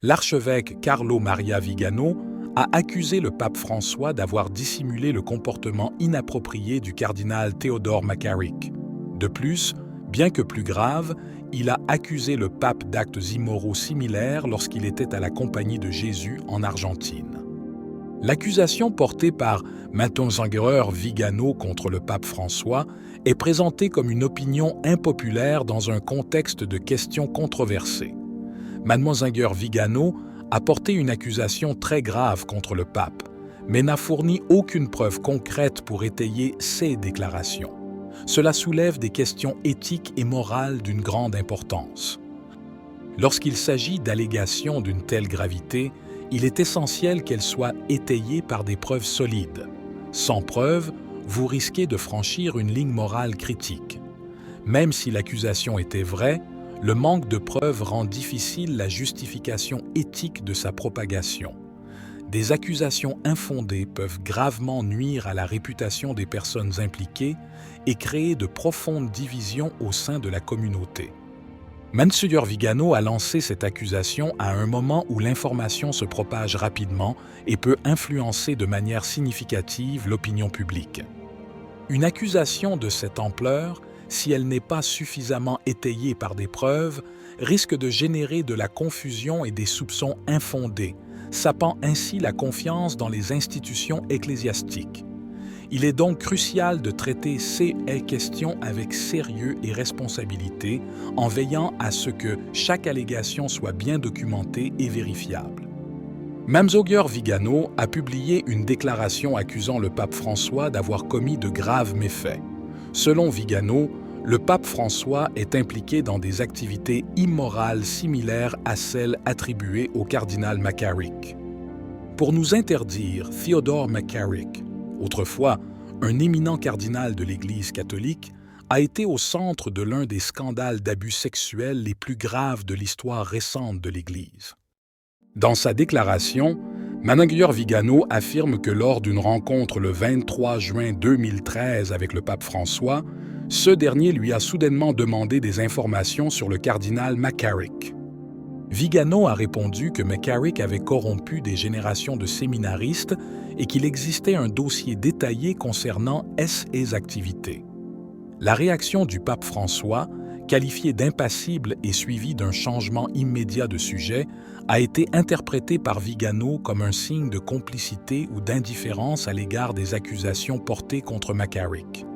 l'archevêque Carlo Maria Vigano a accusé le pape François d'avoir dissimulé le comportement inapproprié du cardinal Theodore McCarrick. De plus, bien que plus grave, il a accusé le pape d'actes immoraux similaires lorsqu'il était à la Compagnie de Jésus en Argentine. L'accusation portée par Mgr Vigano contre le pape François est présentée comme une opinion impopulaire dans un contexte de questions controversées. Mgr Vigano a porté une accusation très grave contre le pape, mais n'a fourni aucune preuve concrète pour étayer ses déclarations. Cela soulève des questions éthiques et morales d'une grande importance. Lorsqu'il s'agit d'allégations d'une telle gravité, il est essentiel qu'elles soient étayées par des preuves solides. Sans preuves, vous risquez de franchir une ligne morale critique. Même si l'accusation était vraie, le manque de preuves rend difficile la justification éthique de sa propagation. Des accusations infondées peuvent gravement nuire à la réputation des personnes impliquées et créer de profondes divisions au sein de la communauté. Mgr Vigano a lancé cette accusation à un moment où l'information se propage rapidement et peut influencer de manière significative l'opinion publique. Une accusation de cette ampleur, si elle n'est pas suffisamment étayée par des preuves, risque de générer de la confusion et des soupçons infondés, sapant ainsi la confiance dans les institutions ecclésiastiques. Il est donc crucial de traiter ces questions avec sérieux et responsabilité en veillant à ce que chaque allégation soit bien documentée et vérifiable. Mgr Vigano a publié une déclaration accusant le pape François d'avoir commis de graves méfaits. Selon Vigano, le pape François est impliqué dans des activités immorales similaires à celles attribuées au cardinal McCarrick. Pour nous interdire Theodore McCarrick, autrefois un éminent cardinal de l'Église catholique, a été au centre de l'un des scandales d'abus sexuels les plus graves de l'histoire récente de l'Église. Dans sa déclaration, Mgr Vigano affirme que lors d'une rencontre le 23 juin 2013 avec le pape François, ce dernier lui a soudainement demandé des informations sur le cardinal McCarrick. Vigano a répondu que McCarrick avait corrompu des générations de séminaristes et qu'il existait un dossier détaillé concernant ses activités. La réaction du pape François, qualifiée d'impassible et suivie d'un changement immédiat de sujet, a été interprétée par Vigano comme un signe de complicité ou d'indifférence à l'égard des accusations portées contre McCarrick.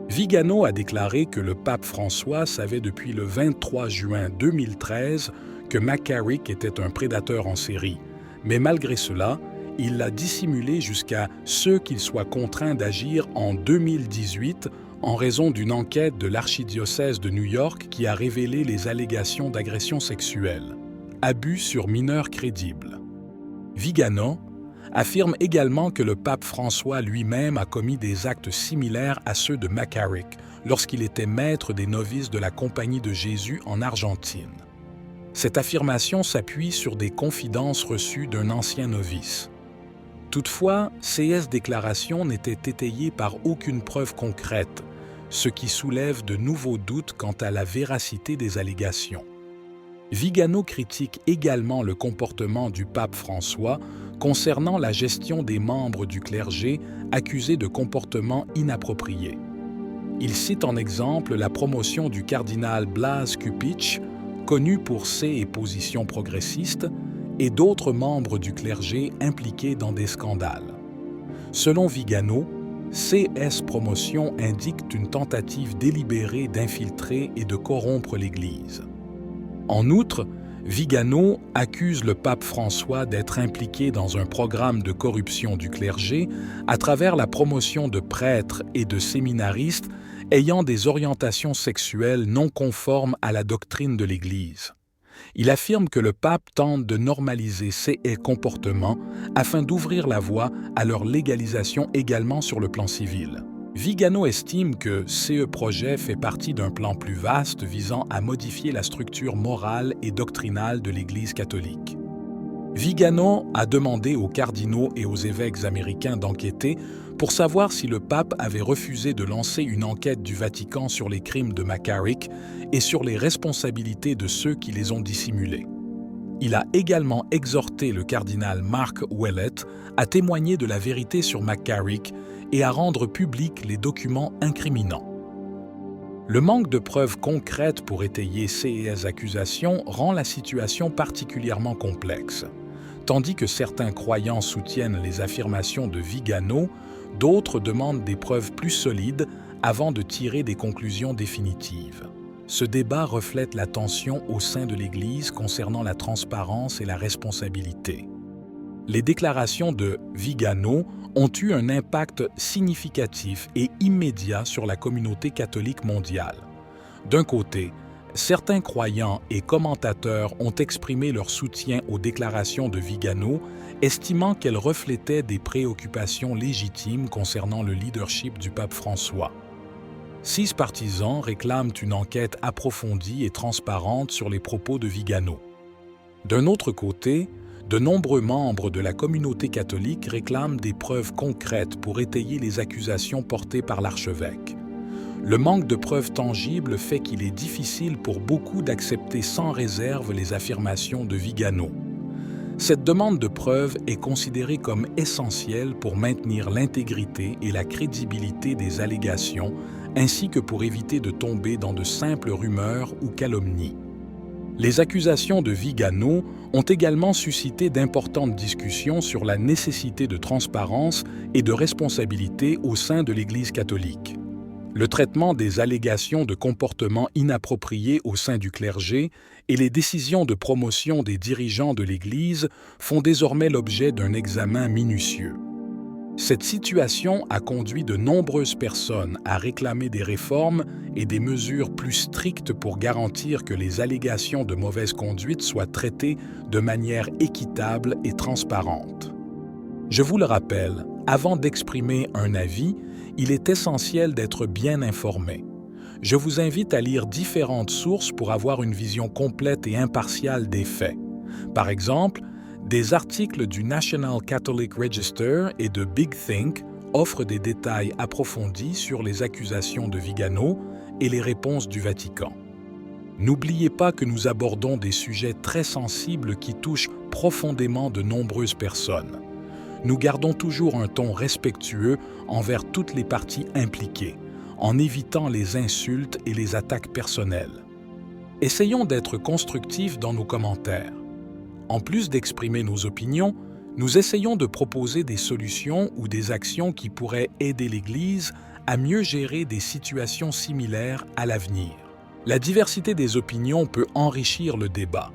Vigano a déclaré que le pape François savait depuis le 23 juin 2013 que McCarrick était un prédateur en série, mais malgré cela, il l'a dissimulé jusqu'à ce qu'il soit contraint d'agir en 2018 en raison d'une enquête de l'archidiocèse de New York qui a révélé les allégations d'agression sexuelle, abus sur mineurs crédibles. Vigano affirme également que le pape François lui-même a commis des actes similaires à ceux de McCarrick lorsqu'il était maître des novices de la Compagnie de Jésus en Argentine. Cette affirmation s'appuie sur des confidences reçues d'un ancien novice. Toutefois, ces déclarations n'étaient étayées par aucune preuve concrète, ce qui soulève de nouveaux doutes quant à la véracité des allégations. Vigano critique également le comportement du pape François concernant la gestion des membres du clergé accusés de comportements inappropriés. Il cite en exemple la promotion du cardinal Blaž Kupić, connu pour ses positions progressistes, et d'autres membres du clergé impliqués dans des scandales. Selon Vigano, ces promotions indiquent une tentative délibérée d'infiltrer et de corrompre l'Église. En outre, Vigano accuse le pape François d'être impliqué dans un programme de corruption du clergé à travers la promotion de prêtres et de séminaristes ayant des orientations sexuelles non conformes à la doctrine de l'Église. Il affirme que le pape tente de normaliser ces comportements afin d'ouvrir la voie à leur légalisation également sur le plan civil. Vigano estime que ce projet fait partie d'un plan plus vaste visant à modifier la structure morale et doctrinale de l'Église catholique. Vigano a demandé aux cardinaux et aux évêques américains d'enquêter pour savoir si le pape avait refusé de lancer une enquête du Vatican sur les crimes de McCarrick et sur les responsabilités de ceux qui les ont dissimulés. Il a également exhorté le cardinal Mark Ouellet à témoigner de la vérité sur McCarrick et à rendre publics les documents incriminants. Le manque de preuves concrètes pour étayer ces accusations rend la situation particulièrement complexe. Tandis que certains croyants soutiennent les affirmations de Vigano, d'autres demandent des preuves plus solides avant de tirer des conclusions définitives. Ce débat reflète la tension au sein de l'Église concernant la transparence et la responsabilité. Les déclarations de Vigano ont eu un impact significatif et immédiat sur la communauté catholique mondiale. D'un côté, certains croyants et commentateurs ont exprimé leur soutien aux déclarations de Vigano, estimant qu'elles reflétaient des préoccupations légitimes concernant le leadership du pape François. 6 partisans réclament une enquête approfondie et transparente sur les propos de Vigano. D'un autre côté, de nombreux membres de la communauté catholique réclament des preuves concrètes pour étayer les accusations portées par l'archevêque. Le manque de preuves tangibles fait qu'il est difficile pour beaucoup d'accepter sans réserve les affirmations de Vigano. Cette demande de preuves est considérée comme essentielle pour maintenir l'intégrité et la crédibilité des allégations, ainsi que pour éviter de tomber dans de simples rumeurs ou calomnies. Les accusations de Vigano ont également suscité d'importantes discussions sur la nécessité de transparence et de responsabilité au sein de l'Église catholique. Le traitement des allégations de comportements inappropriés au sein du clergé et les décisions de promotion des dirigeants de l'Église font désormais l'objet d'un examen minutieux. Cette situation a conduit de nombreuses personnes à réclamer des réformes et des mesures plus strictes pour garantir que les allégations de mauvaise conduite soient traitées de manière équitable et transparente. Je vous le rappelle, avant d'exprimer un avis, il est essentiel d'être bien informé. Je vous invite à lire différentes sources pour avoir une vision complète et impartiale des faits. Par exemple, des articles du National Catholic Register et de Big Think offrent des détails approfondis sur les accusations de Vigano et les réponses du Vatican. N'oubliez pas que nous abordons des sujets très sensibles qui touchent profondément de nombreuses personnes. Nous gardons toujours un ton respectueux envers toutes les parties impliquées, en évitant les insultes et les attaques personnelles. Essayons d'être constructifs dans nos commentaires. En plus d'exprimer nos opinions, nous essayons de proposer des solutions ou des actions qui pourraient aider l'Église à mieux gérer des situations similaires à l'avenir. La diversité des opinions peut enrichir le débat.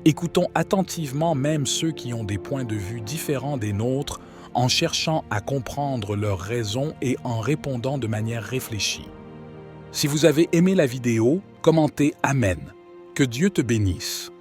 Écoutons attentivement même ceux qui ont des points de vue différents des nôtres en cherchant à comprendre leurs raisons et en répondant de manière réfléchie. Si vous avez aimé la vidéo, commentez Amen. Que Dieu te bénisse.